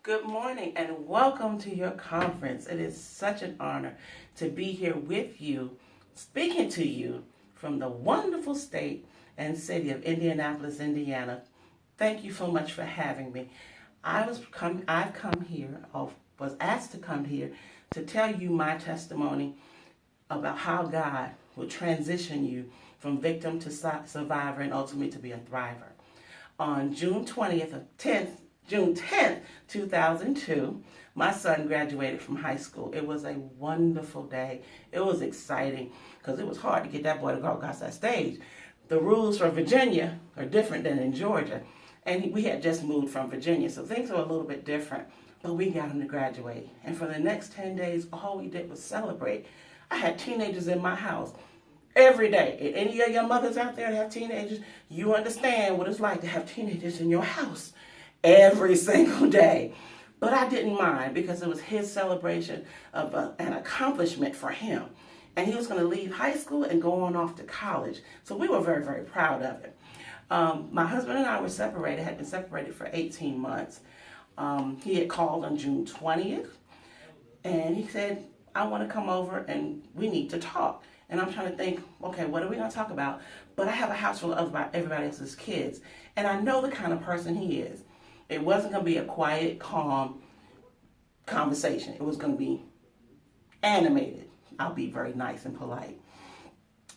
Good morning and welcome to your conference. It is such an honor to be here with you, speaking to you from the wonderful state and city of Indianapolis, Indiana. Thank you so much for having me. I've come here, or was asked to come here to tell you my testimony about how God will transition you from victim to survivor and ultimately to be a thriver. On June 10th, 2002, my son graduated from high school. It was a wonderful day. It was exciting because it was hard to get that boy to go across that stage. The rules for Virginia are different than in Georgia. And we had just moved from Virginia, so things were a little bit different. But we got him to graduate. And for the next 10 days, all we did was celebrate. I had teenagers in my house every day. If any of your mothers out there that have teenagers, you understand what it's like to have teenagers in your house every single day. But I didn't mind because it was his celebration of an accomplishment for him. And he was going to leave high school and go on off to college. So we were very, very proud of it. My husband and I were separated, had been separated for 18 months. He had called on June 20th and he said, I want to come over and we need to talk. And I'm trying to think, okay, what are we going to talk about? But I have a house full of everybody else's kids. And I know the kind of person he is. It wasn't going to be a quiet, calm conversation. It was going to be animated. I'll be very nice and polite.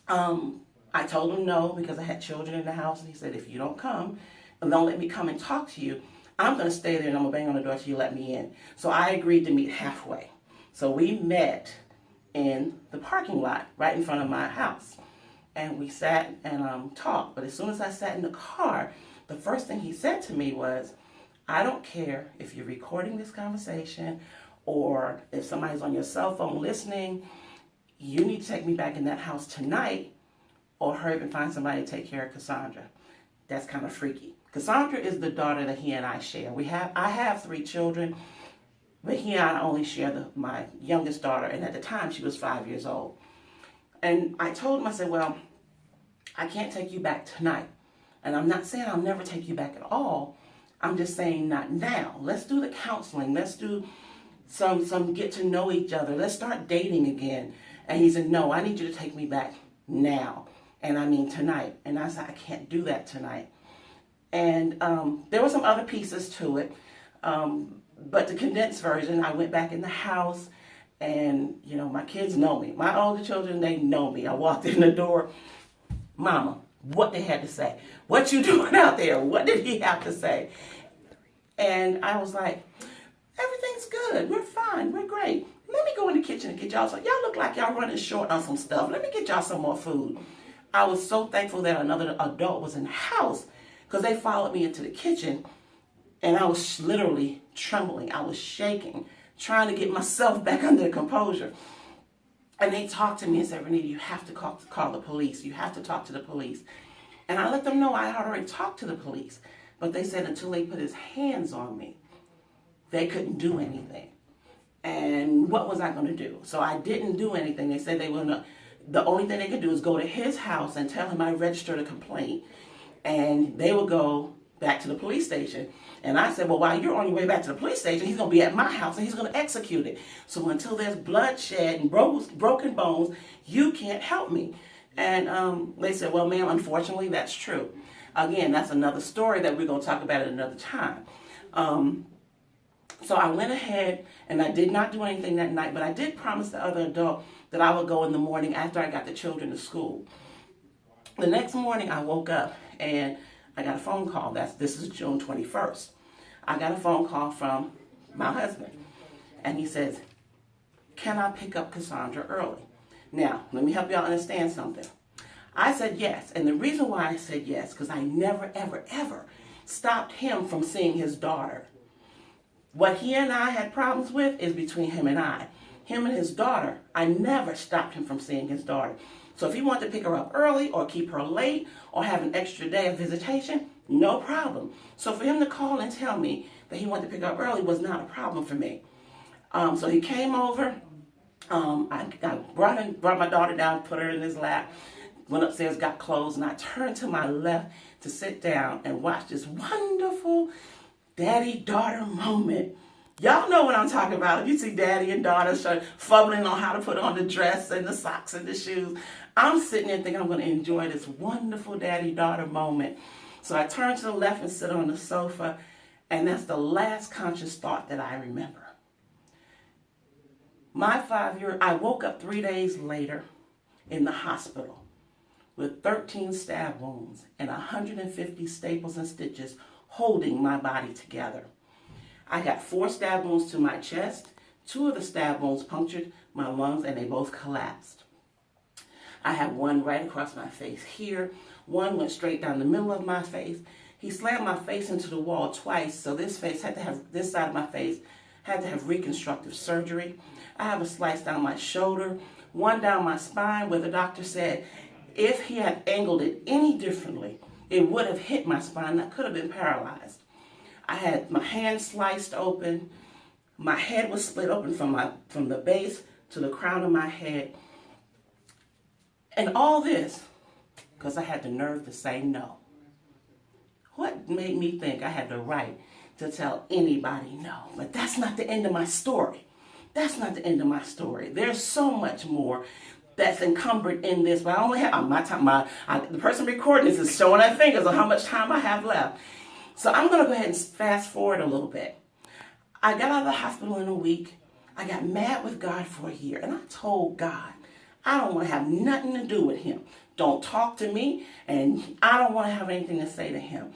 I told him no because I had children in the house. And he said, if you don't come and don't let me come and talk to you, I'm going to stay there and I'm going to bang on the door till you let me in. So I agreed to meet halfway. So we met in the parking lot right in front of my house. And we sat and talked. But as soon as I sat in the car, the first thing he said to me was, I don't care if you're recording this conversation or if somebody's on your cell phone listening, you need to take me back in that house tonight or hurry up and find somebody to take care of Cassandra. That's kind of freaky. Cassandra is the daughter that he and I share. I have 3 children, but he and I only share my youngest daughter, and at the time she was 5 years old. And I told him, I said, well, I can't take you back tonight. And I'm not saying I'll never take you back at all. I'm just saying not now. Let's do the counseling. Let's do some get to know each other. Let's start dating again. And he said, no, I need you to take me back now. And I mean tonight. And I said, I can't do that tonight. And there were some other pieces to it. But the condensed version, I went back in the house and, my kids know me. My older children, they know me. I walked in the door, Mama, what they had to say. What you doing out there? What did he have to say? And I was like, everything's good. We're fine. We're great. Let me go in the kitchen and get y'all some. Y'all look like y'all running short on some stuff. Let me get y'all some more food. I was so thankful that another adult was in the house because they followed me into the kitchen and I was literally trembling. I was shaking, trying to get myself back under composure. And they talked to me and said, Renita, you have to call the police. You have to talk to the police. And I let them know I had already talked to the police. But they said until they put his hands on me, they couldn't do anything. And what was I going to do? So I didn't do anything. They said the only thing they could do is go to his house and tell him I registered a complaint. And they would go back to the police station. And I said, well, while you're on your way back to the police station, he's going to be at my house and he's going to execute it. So until there's bloodshed and broken bones, you can't help me. And they said, well, ma'am, unfortunately, that's true. Again, that's another story that we're going to talk about at another time. So I went ahead and I did not do anything that night, but I did promise the other adult that I would go in the morning after I got the children to school. The next morning I woke up and I got a phone call. This is June 21st. I got a phone call from my husband. And he says, can I pick up Cassandra early? Now, let me help y'all understand something. I said yes. And the reason why I said yes, because I never, ever, ever stopped him from seeing his daughter. What he and I had problems with is between him and I. Him and his daughter, I never stopped him from seeing his daughter. So if he wanted to pick her up early or keep her late or have an extra day of visitation, no problem. So for him to call and tell me that he wanted to pick her up early was not a problem for me. So he came over. I brought my daughter down, put her in his lap, went upstairs, got clothes, and I turned to my left to sit down and watch this wonderful daddy-daughter moment Y'all know what I'm talking about. You see daddy and daughter fumbling on how to put on the dress and the socks and the shoes. I'm sitting there thinking I'm going to enjoy this wonderful daddy-daughter moment. So I turn to the left and sit on the sofa, and that's the last conscious thought that I remember. My 5-year, I woke up 3 days later in the hospital with 13 stab wounds and 150 staples and stitches holding my body together. I got 4 stab wounds to my chest. 2 of the stab wounds punctured my lungs and they both collapsed. I had one right across my face here. One went straight down the middle of my face. He slammed my face into the wall twice, so this side of my face had to have reconstructive surgery. I have a slice down my shoulder, one down my spine where the doctor said if he had angled it any differently, it would have hit my spine. I could have been paralyzed. I had my hand sliced open. My head was split open from the base to the crown of my head. And all this because I had the nerve to say no. What made me think I had the right to tell anybody no? But that's not the end of my story. That's not the end of my story. There's so much more that's encumbered in this. But I only have my time. The person recording this is showing their fingers on how much time I have left. So I'm going to go ahead and fast forward a little bit. I got out of the hospital in a week. I got mad with God for a year. And I told God, I don't want to have nothing to do with him. Don't talk to me. And I don't want to have anything to say to him.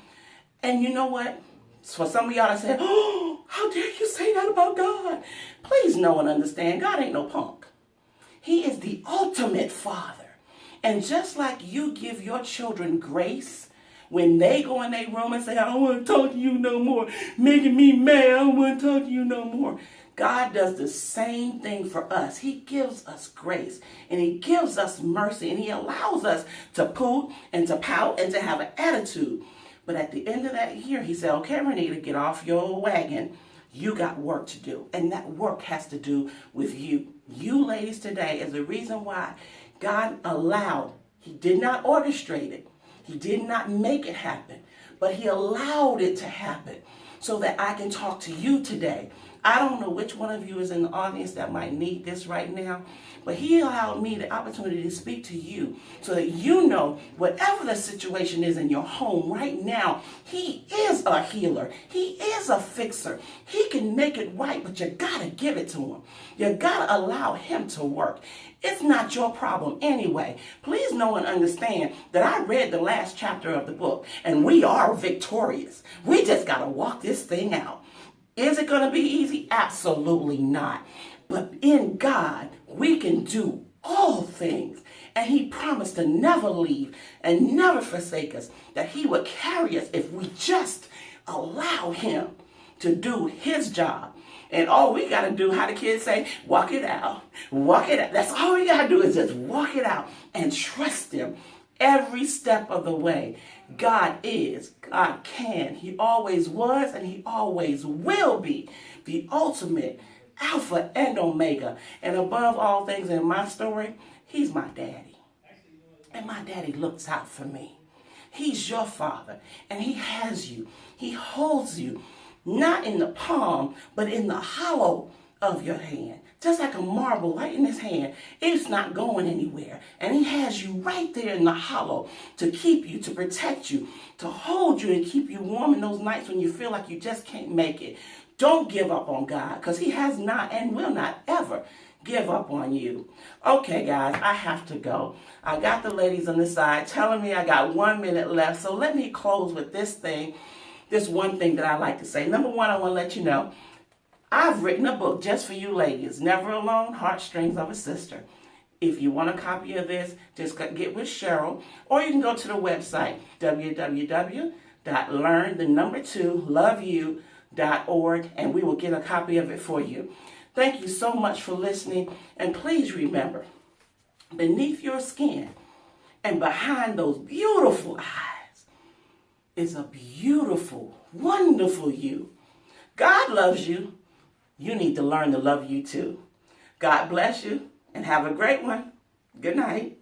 And you know what? For some of y'all that said, oh, how dare you say that about God? Please know and understand, God ain't no punk. He is the ultimate Father. And just like you give your children grace when they go in their room and say, I don't want to talk to you no more, making me mad, I don't want to talk to you no more. God does the same thing for us. He gives us grace and he gives us mercy and he allows us to pout and to pout and to have an attitude. But at the end of that year, he said, okay, Renita, get off your wagon. You got work to do. And that work has to do with you. You ladies today is the reason why God allowed. He did not orchestrate it. He did not make it happen. But he allowed it to happen so that I can talk to you today. I don't know which one of you is in the audience that might need this right now, but he allowed me the opportunity to speak to you so that you know whatever the situation is in your home right now, he is a healer. He is a fixer. He can make it right, but you gotta give it to him. You gotta allow him to work. It's not your problem anyway. Please know and understand that I read the last chapter of the book and we are victorious. We just gotta walk this thing out. Is it going to be easy? Absolutely not. But in God, we can do all things. And he promised to never leave and never forsake us, that he would carry us if we just allow him to do his job. And all we got to do, how the kids say, walk it out. Walk it out. That's all we got to do is just walk it out and trust him every step of the way. God is, God can, he always was, and he always will be the ultimate Alpha and Omega. And above all things in my story, he's my daddy. And my daddy looks out for me. He's your father, and he has you. He holds you, not in the palm, but in the hollow of your hand. Just like a marble right in his hand. It's not going anywhere. And he has you right there in the hollow to keep you, to protect you, to hold you and keep you warm in those nights when you feel like you just can't make it. Don't give up on God, because he has not and will not ever give up on you. Okay, guys, I have to go. I got the ladies on the side telling me I got 1 minute left. So let me close with this one thing that I like to say. Number one, I want to let you know, I've written a book just for you ladies, Never Alone, Heartstrings of a Sister. If you want a copy of this, just get with Cheryl, or you can go to the website, www.learn2loveyou.org, and we will get a copy of it for you. Thank you so much for listening, and please remember, beneath your skin and behind those beautiful eyes is a beautiful, wonderful you. God loves you. You need to learn to love you too. God bless you and have a great one. Good night.